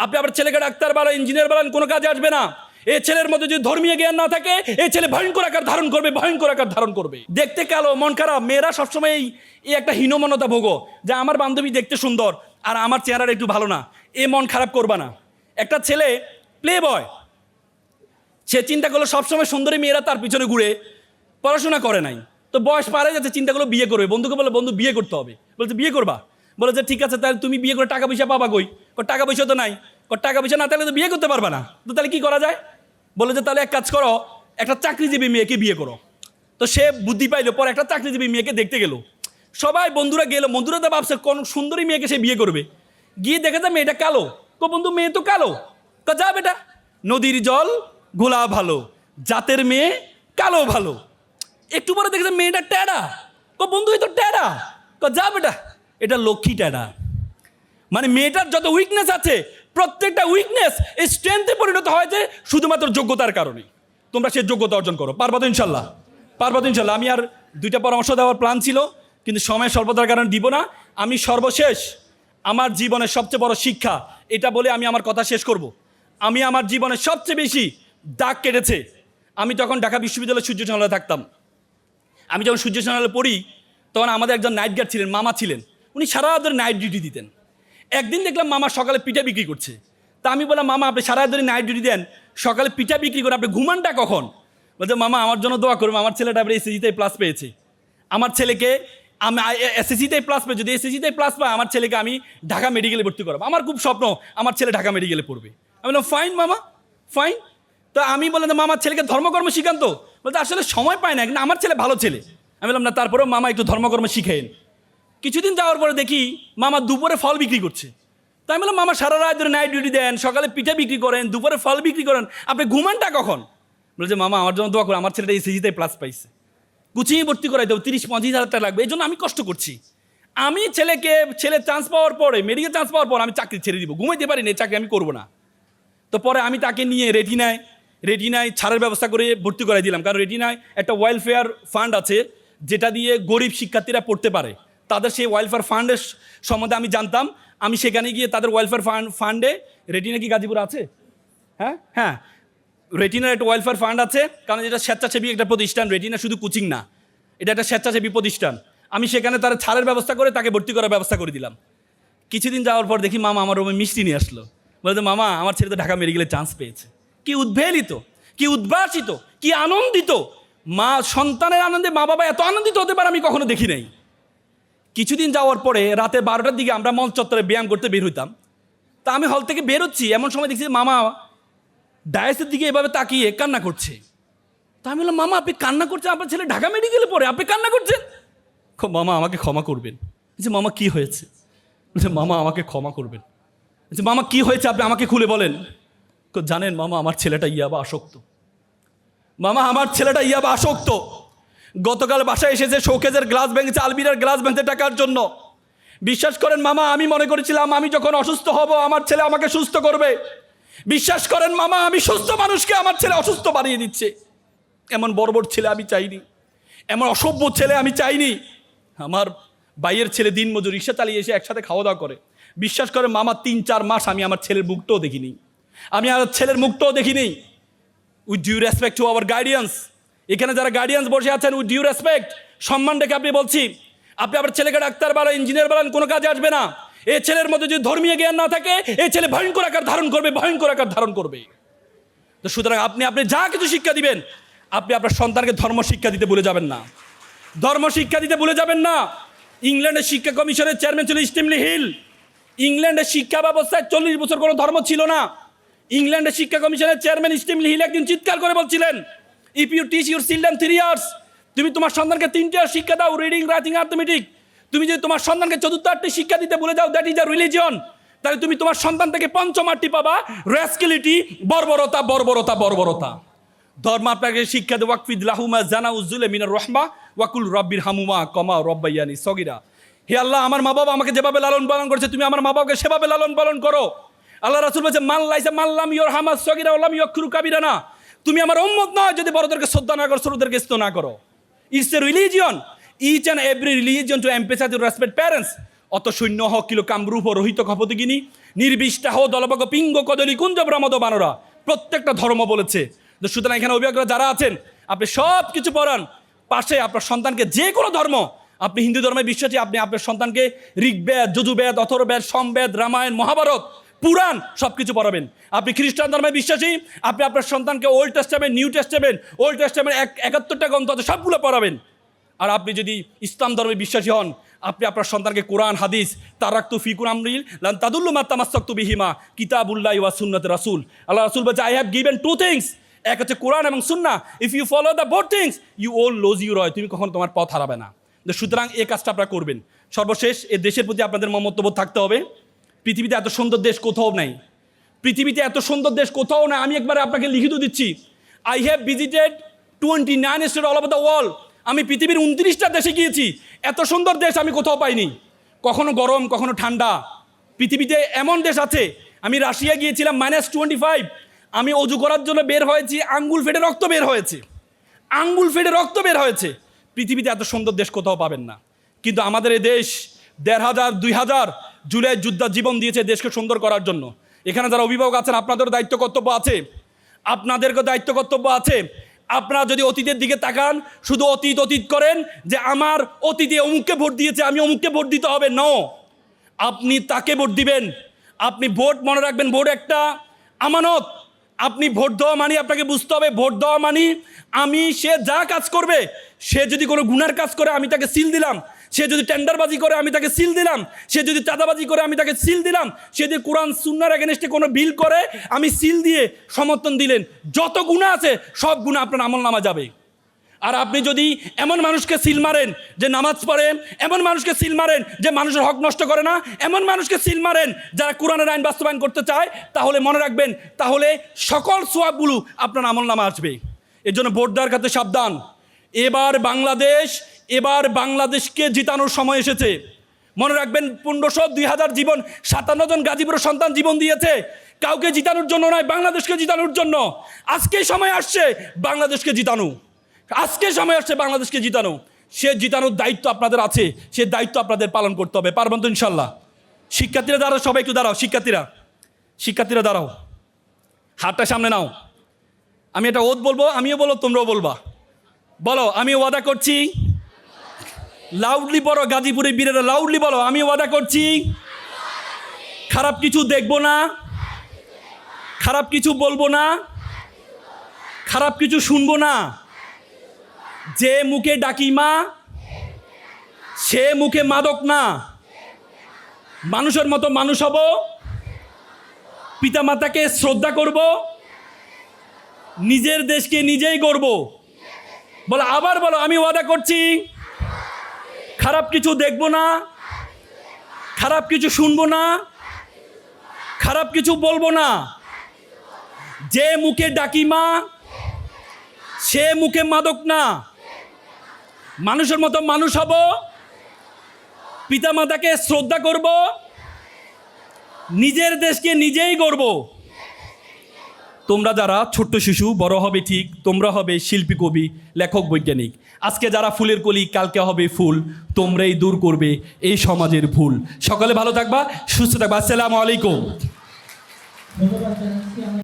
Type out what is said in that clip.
আপনি আপনার ছেলেকে ডাক্তার বানান, ইঞ্জিনিয়ার বানান, কোনো কাজে আসবে না। এই ছেলের মধ্যে যদি ধর্মীয় জ্ঞান না থাকে, এই ছেলে ভয়ঙ্কর আকার ধারণ করবে, ভয়ঙ্কর আকার ধারণ করবে। দেখতে কালো, মন খারাপ। মেয়েরা সবসময় এই একটা হীনমন্যতা ভোগো যে আমার বান্ধবী দেখতে সুন্দর আর আমার চেহারাটা একটু ভালো না, এ মন খারাপ করবা না। একটা ছেলে প্লে বয়, সে চিন্তা করলো সবসময় সুন্দরী মেয়েরা তার পিছনে ঘুরে, পড়াশোনা করে নাই, তো বয়স পারে যাতে চিন্তা করলো বিয়ে করবে। বন্ধুকে বলে, বন্ধু বিয়ে করতে হবে। বলছে বিয়ে করবা? বলে যে ঠিক আছে, তাহলে তুমি বিয়ে করে টাকা পয়সা পাবা কই? টাকা পয়সা তো নাই। টাকা পয়সা না থাকলে তো বিয়ে করতে পারবা না, তো তাহলে কি করা যায়? বলে যে তাহলে এক কাজ করো, একটা চাকরিজীবী মেয়েকে বিয়ে করো। তো সে বুদ্ধি পাইলো, পরে একটা চাকরিজীবী মেয়েকে দেখতে গেল। সবাই বন্ধুরা গেলো, বন্ধুরা তো ভাবছে কোন সুন্দরী মেয়েকে সে বিয়ে করবে। গিয়ে দেখে যায় মেয়েটা কালো। বন্ধু মেয়ে তো কালো। যা বেটা, নদীর জল ঘোলা ভালো, জাতের মেয়ে কালো ভালো। একটু পরে দেখেছে মেয়েটা ট্যাডা। বন্ধু এই তো ট্যাডা। যা বেটা, এটা লক্ষ্মী ট্যাডা। মানে মেয়েটার যত উইকনেস আছে, প্রত্যেকটা উইকনেস এই স্ট্রেংথে পরিণত হয়েছে শুধুমাত্র যোগ্যতার কারণে। তোমরা সেই যোগ্যতা অর্জন করো, পারবা তো ইনশাল্লাহ? পারবা তো ইনশাল্লাহ? আমি আর দুইটা পরামর্শ দেওয়ার প্ল্যান ছিল, কিন্তু সময় স্বল্পতার কারণে দিব না। আমি সর্বশেষ আমার জীবনের সবচেয়ে বড় শিক্ষা এটা বলে আমি আমার কথা শেষ করব। আমি আমার জীবনের সবচেয়ে বেশি দাগ কেটেছে, আমি তখন ঢাকা বিশ্ববিদ্যালয়ের সূর্য চ্যানেলে থাকতাম। আমি যখন সূর্য চ্যানেলে পড়ি, তখন আমাদের একজন নাইট গার্ড ছিলেন, মামা ছিলেন। উনি সারা ধরে নাইট ডিউটি দিতেন। একদিন দেখলাম মামা সকালে পিঠা বিক্রি করছে। তা আমি বললাম, মামা আপনি সারা ধরে নাইট ডিউটি দেন, সকালে পিঠা বিক্রি করে আপনি ঘুমানটা কখন? বলছে, মামা আমার জন্য দোয়া করবে, আমার ছেলেটা এবার এসএসসিতে প্লাস পেয়েছে। আমার ছেলেকে আমি এসএসসিতে প্লাস পেয়ে, যদি এসএসসিতে প্লাস পায় আমার ছেলেকে আমি ঢাকা মেডিকেলে ভর্তি করাবো। আমার খুব স্বপ্ন আমার ছেলে ঢাকা মেডিকেলে পড়বে। আমি বললাম ফাইন মামা, ফাইন। তো আমি বললাম যে মামার ছেলেকে ধর্মকর্ম শিখান। তো বলতে আসলে সময় পায় না, কিন্তু আমার ছেলে ভালো ছেলে। আমি বললাম না, তারপরেও মামা একটু ধর্মকর্ম শিখেন। কিছুদিন যাওয়ার পরে দেখি মামা দুপুরে ফল বিক্রি করছে। তাই আমি বললাম, মামা সারা রাত ধরে নাইট ডিউটি দেন, সকালে পিঠা বিক্রি করেন, দুপুরে ফল বিক্রি করেন, আপনি ঘুমানটা কখন? বলছে, মামা আমার জন্য দোয়া করে, আমার ছেলেটা এসএসসিতে প্লাস পাইছে, কোচিংয়ে ভর্তি করাই দেবো, 30-35 হাজার টাকা লাগবে, এই জন্য আমি কষ্ট করছি। আমি ছেলে চান্স পাওয়ার পরে, মেডিকেল চান্স পাওয়ার পর আমি চাকরি ছেড়ে দিব, ঘুমাইতে পারি না, এই চাকরি আমি করবো না। তো পরে আমি তাকে নিয়ে রেটিনায় ছাড়ের ব্যবস্থা করে ভর্তি করাই দিলাম। কারণ রেটিনায় একটা ওয়েলফেয়ার ফান্ড আছে, যেটা দিয়ে গরিব শিক্ষার্থীরা পড়তে পারে। তাদের সেই ওয়েলফেয়ার ফান্ডের সম্বন্ধে আমি জানতাম। আমি সেখানে গিয়ে তাদের ওয়েলফেয়ার ফান্ডে, রেটিনা কি গাজীপুর আছে? হ্যাঁ, রেটিনার একটা ওয়েলফেয়ার ফান্ড আছে, কারণ এটা স্বেচ্ছাসেবী একটা প্রতিষ্ঠান। রেটিনা শুধু কোচিং না, এটা একটা স্বেচ্ছাসেবী প্রতিষ্ঠান। আমি সেখানে তার ছাড়ের ব্যবস্থা করে তাকে ভর্তি করার ব্যবস্থা করে দিলাম। কিছুদিন যাওয়ার পর দেখি মামা আমার রুমে মিষ্টি নিয়ে আসলো। বলতে, মামা আমার ছেলে তো ঢাকা মেডিকেলে চান্স পেয়েছে। কি উদ্বেলিত, কি উদ্ভাসিত, কি আনন্দিত! মা সন্তানের আনন্দে মা বাবা এত আনন্দিত হতে পারে আমি কখনো দেখি নাই। কিছুদিন যাওয়ার পরে রাতে 12টার দিকে আমরা মঞ্চ চত্বরে ব্যায়াম করতে বের হইতাম। তা আমি হল থেকে বের হচ্ছি, এমন সময় দেখছি মামা ডায়াসের দিকে এভাবে তাকিয়ে কান্না করছে। তা আমি বললাম, মামা আপনি কান্না করছেন, আপনার ছেলে ঢাকা মেডিকেলে পড়ে, আপনি কান্না করছেন? মামা আমাকে ক্ষমা করবেন। যে মামা কি হয়েছে? বলছে, মামা আমাকে ক্ষমা করবেন। বলছে, মামা কি হয়েছে আপনি আমাকে খুলে বলেন। জানেন মামা, আমার ছেলেটা ইয়াবা আসক্ত। মামা আমার ছেলেটা ইয়াবা আসক্ত। গতকাল বাসায় এসেছে, শোকেজের গ্লাস ভেঙেছে, আলমিরার গ্লাস ভেঙেছে টাকার জন্য। বিশ্বাস করেন মামা, আমি মনে করেছিলাম আমি যখন অসুস্থ হব আমার ছেলে আমাকে সুস্থ করবে। বিশ্বাস করেন মামা, আমি সুস্থ মানুষকে আমার ছেলে অসুস্থ বানিয়ে দিচ্ছে। এমন বর্বর ছেলে আমি চাইনি, এমন অসভ্য ছেলে আমি চাইনি। আমার ভাইয়ের ছেলে দিনমজুর, রিক্সা চালিয়ে এসে একসাথে খাওয়া দাওয়া করে। বিশ্বাস করেন মামা, 3-4 মাস আমি আমার ছেলের মুখটাও দেখিনি, আমি আমার ছেলের মুখটাও দেখিনি। With due respect to our guardians, এখানে যারা গার্ডিয়ান্স বসে আছেন, উইথ ডিউ রেসপেক্ট, সম্মান রেখে আপনি বলছি, আপনি আপনার ছেলেকে ডাক্তার বানান, ইঞ্জিনিয়ার বানান, কোনো কাজে আসবে না। এই ছেলের মধ্যে যদি ধর্মীয় জ্ঞান না থাকে, এই ছেলে ভয়ঙ্কর আকার ধারণ করবে, ভয়ঙ্কর আকার ধারণ করবে। তো সুতরাং আপনি যা কিছু শিক্ষা দিবেন, আপনি আপনার সন্তানকে ধর্ম শিক্ষা দিতে ভুলে যাবেন না, ধর্ম শিক্ষা দিতে ভুলে যাবেন না। ইংল্যান্ডের শিক্ষা কমিশনের চেয়ারম্যান ছিল স্টিমলি হিল। ইংল্যান্ডের শিক্ষা ব্যবস্থায় 40 বছর কোনো ধর্ম ছিল না। ইংল্যান্ডের শিক্ষা কমিশনের চেয়ারম্যান স্টিমলি হিল একদিন চিৎকার করে বলছিলেন, if you teach your children 3 years, তুমি তোমার সন্তানকে 3 ইয়ার শিক্ষা দাও, রিডিং, রাইটিং, অ্যারিথমেটিক, তুমি যদি তোমার সন্তানকে 4র্থ 8টি শিক্ষা দিতে ভুলে যাও, দ্যাট ইজ আ রিলিজিয়ন, তাহলে তুমি তোমার সন্তান থেকে 5ম 8টি পাবা রেসকিলিটি, বর্বরতা, বর্বরতা, বর্বরতা। ধর্ম আপনাকে শিক্ষা দেয়, ওয়াকফিদ লাহুমা জানা উজ্জুলে মিনার রহমা ওয়াকুল রব্বির হামুমা কমা রব্বাইয়ানি সগিরা। হে আল্লাহ, আমার মা বাবা আমাকে যেভাবে লালন পালন করেছে, তুমি আমার মা বাবাকে সেভাবে লালন পালন করো। আল্লাহ রাসূল বলেছে, মাল্লাম ইয়র হামাস সগিরা ওলাম ইয়করু কাবিরানা, তুমি আমার উম্মত নয় যদি বড়দেরকে শ্রদ্ধা না করো, ছোটদেরকে স্নেহ না করো। It's a religion, each and every religion to emphasise to respect parents. অত সৈন্য হক কিলো কামরূপ ও রোহিত খপতিগিনী নির্বিষ্টাহ দলবগ পিঙ্গ কদলী কুঞ্জ ব্রহ্মদ বানরা, প্রত্যেকটা ধর্ম বলেছে। তো সুতরাং এখানে অভিভাবকরা যারা আছেন, আপনি সব কিছু পড়ান, পাশে আপনার সন্তানকে যে কোনো ধর্ম, আপনি হিন্দু ধর্মে বিশ্বাসী, আপনি আপনার সন্তানকে ঋগ্বেদ, যজুর্বেদ, অথর্ববেদ, সমবেদ, রামায়ণ, মহাভারত, পুরাণ সব কিছু পড়াবেন। আপনি খ্রিস্টান ধর্মে বিশ্বাসী, আপনি আপনার সন্তানকে Old Testament, New Testament, Old Testament 71টা গ্রন্থ আছে সবগুলো পড়াবেন। আর আপনি যদি ইসলাম ধর্মে বিশ্বাসী হন, আপনি আপনার সন্তানকে কোরআন, হাদিস, তারাক্তু ফিকুর আমরিল লান তাদুল্লু মা তামাসসাকতু বিহিমা কিতাবুল্লাহি ওয়া সুন্নাতে রাসূল। আল্লাহ রাসূল বলছে, I have given two things, এক হচ্ছে কোরআন এবং সুন্নাহ, if you follow the both things you all lose you রয়, তুমি কখনো তোমার পথ হারাবে না। সুতরাং এই কাজটা আপনারা করবেন। সর্বশেষ, এই দেশের প্রতি আপনাদের মমত্ববোধ থাকতে হবে। পৃথিবীতে এত সুন্দর দেশ কোথাও নাই, পৃথিবীতে এত সুন্দর দেশ কোথাও নাই। আমি একবারে আপনাকে লিখিত দিচ্ছি, I have visited 29 state all over the world. আমি পৃথিবীর 29টা দেশে গিয়েছি, এত সুন্দর দেশ আমি কোথাও পাইনি। কখনো গরম, কখনো ঠান্ডা। পৃথিবীতে এমন দেশ আছে, আমি রাশিয়া গিয়েছিলাম -25, আমি অজু করার জন্য বের হয়েছি, আঙ্গুল ফেটে রক্ত বের হয়েছে, আঙ্গুল ফেটে রক্ত বের হয়েছে। পৃথিবীতে এত সুন্দর দেশ কোথাও পাবেন না। কিন্তু আমাদের এই দেশ 1500 2000 জুলাই যোদ্ধা জীবন দিয়েছে দেশকে সুন্দর করার জন্য। এখানে যারা অভিভাবক আছেন, আপনাদেরও দায়িত্ব কর্তব্য আছে, আপনাদেরকে দায়িত্ব কর্তব্য আছে। আপনারা যদি অতীতের দিকে তাকান, শুধু অতীত অতীত করেন যে আমার অতীতে অমুককে ভোট দিয়েছে, আমি অমুককে ভোট দিতে হবে, নো। আপনি তাকে ভোট দিবেন। আপনি ভোট, মনে রাখবেন, ভোট একটা আমানত। আপনি ভোট দেওয়া মানি, আপনাকে বুঝতে হবে ভোট দেওয়া মানি আমি, সে যা কাজ করবে, সে যদি কোনো গুনার কাজ করে আমি তাকে সিল দিলাম, সে যদি টেন্ডারবাজি করে আমি তাকে সিল দিলাম, সে যদি চাঁদাবাজি করে আমি তাকে সিল দিলাম, সে যদি কোরআন সুন্নাহর এগেনস্টে কোনো বিল করে আমি সিল দিয়ে সমর্থন দিলেন। যত গুনাহ আছে সব গুনাহ আপনার আমলনামা যাবে। আর আপনি যদি এমন মানুষকে সিল মারেন যে নামাজ পড়ে, এমন মানুষকে সিল মারেন যে মানুষের হক নষ্ট করে না, এমন মানুষকে সিল মারেন যারা কোরআনের আইন বাস্তবায়ন করতে চায়, তাহলে মনে রাখবেন, তাহলে সকল সোয়াবগুলো আপনার আমলনামা আসবে। এর জন্য ভোট দেওয়ার ক্ষেত্রে সাবধান। এবার বাংলাদেশকে জিতানোর সময় এসেছে। মনে রাখবেন, 1500 2000 জীবন, 57 জন গাজীপুরের সন্তান জীবন দিয়েছে, কাউকে জিতানোর জন্য নয়, বাংলাদেশকে জিতানোর জন্য। আজকে সময় আসছে বাংলাদেশকে জিতানো, আজকে সময় আসছে বাংলাদেশকে জিতানো। সে জিতানোর দায়িত্ব আপনাদের আছে, সে দায়িত্ব আপনাদের পালন করতে হবে। পারবেন তো ইনশাল্লাহ? শিক্ষার্থীরা দাঁড়াও, সবাই একটু দাঁড়াও। শিক্ষার্থীরা দাঁড়াও, হাতটা সামনে নাও। আমি এটা ওদ বলবো, আমিও বলো, তোমরাও বলবা। বলো, আমি ওয়াদা করছি, লাউডলি বলো, গাজীপুরের বীরেরা লাউডলি বলো, আমি ওয়াদা করছি খারাপ কিছু দেখবো না, খারাপ কিছু বলবো না, খারাপ কিছু শুনবো না। যে মুখে ডাকি মা, সে মুখে মাদক না। মানুষের মতো মানুষ হব, পিতা মাতাকে শ্রদ্ধা করব, নিজের দেশকে নিজেই গড়ব। বলো, আবার বলো, আমি ওয়াদা করছি খারাপ কিছু দেখব না, খারাপ কিছু শুনবো না, খারাপ কিছু বলবো না। যে মুখে ডাকি মা, সে মুখে মাদক না। মানুষের মতো মানুষ হব, পিতামাতাকে শ্রদ্ধা করব, নিজের দেশকে নিজেই গড়ব। তোমরা যারা ছোট্ট শিশু, বড় হবে ঠিক, তোমরা হবে শিল্পী, কবি, লেখক, বৈজ্ঞানিক। আজকে যারা ফুলের কলি, কালকে হবে ফুল। তোমরাই দূর করবে এই সমাজের ভুল। সকলে ভালো থাকবা, সুস্থ থাকবা। আসসালামু আলাইকুম।